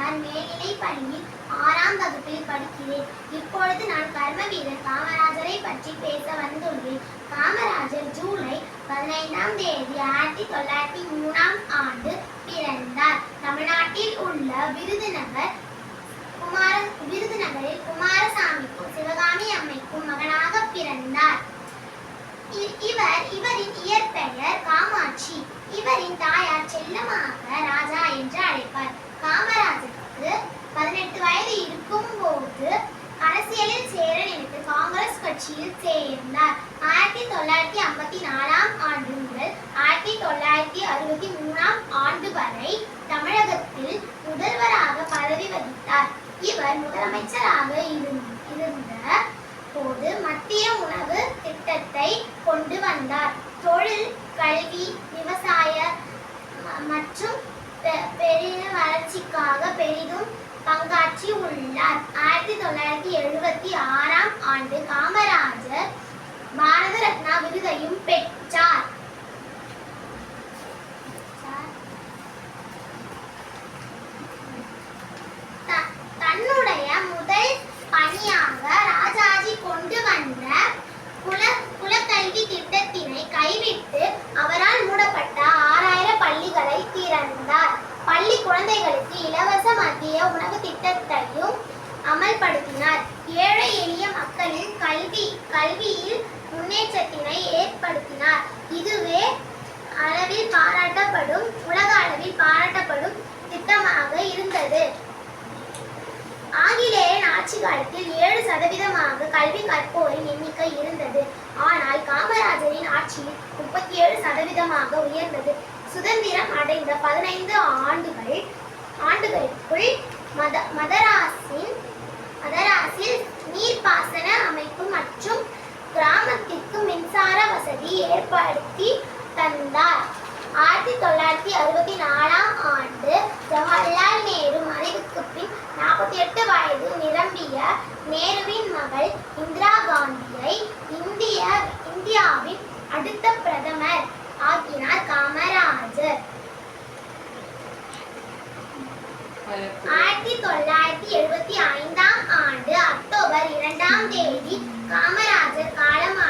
நாடார் மேல்நிலைப் பள்ளியில் 6ஆம் வகுப்பில் படிக்கிறேன். இப்பொழுது நான் கர்ம வீரர் காமராஜரை பற்றி பேச வந்துள்ளேன். காமராஜர் ஜூலை 15ஆம் தேதி 1903ஆம் ஆண்டு பிறந்தார். தமிழ்நாட்டில் உள்ள விருதுநகரில் குமாரசாமிக்கும் சிவகாமி அம்மைக்கும் மகனாக பிறந்தார். இவரின் இயற்பெயர் காமாட்சி. இவரின் தாயார் செல்லமாக ராஜா என்று அழைப்பார். காமராஜருக்கு 18 வயது இருக்கும் போது அரசியலில் சேர நினைத்து காங்கிரஸ் கட்சியில் சேர்ந்தார். 1954ஆம் ஆண்டு முதல் 1963ஆம் ஆண்டு வரை தமிழகத்தில் முதல்வராக பதவி வகித்தார். இவர் முதலமைச்சராக இருந்த போது மத்திய உணவு திட்டத்தை கொண்டு வந்தார். தொழில், கல்வி, விவசாய மற்றும் பெரிய வளர்ச்சிக்காக பெரிதும் பங்காற்றி உள்ளார். 1976ஆம் ஆண்டு காமராஜர் பாரத ரத்னா விருதையும் பெற்றார். தன்னுடைய முதல் பணியாக ராஜாஜி கொண்டு வந்த குலக்கல்வி திட்டத்தினை கைவிட்டு அவரால் மூடப்பட்ட 6000 பள்ளிகளை திறந்தார். பள்ளி குழந்தைகளுக்கு இலவச மதிய உணவு திட்டத்தையும் அமல்படுத்தினார். ஏழை எளிய மக்களின் கல்வியில் முன்னேற்றத்தினை ஏற்படுத்தினார். இதுவே உலக அளவில் பாராட்டப்படும் திட்டமாக இருந்தது. ஆங்கிலேயரின் ஆட்சி காலத்தில் 7% கல்வி கற்போரின் எண்ணிக்கை இருந்தது. ஆனால் காமராஜரின் ஆட்சியில் 37% உயர்ந்தது. சுதந்திரம் அடைந்த 15 ஆண்டுகளுக்குள் மதராஸில் நீர்ப்பாசன அமைப்பு மற்றும் கிராமத்திற்கு மின்சார வசதி ஏற்படுத்தி தந்தார். 1964ஆம் ஆண்டு ஜவஹர்லால் நேரு மறைவுக்கு பின் 48 வயது நிரம்பிய நேருவின் மகள் இந்திரா காந்தியை இந்தியாவின் அடுத்த பிரதமர் ஆக்கினார் காமராஜர். 1975ஆம் ஆண்டு அக்டோபர் 2ஆம் தேதி காமராஜர் காலமானார்.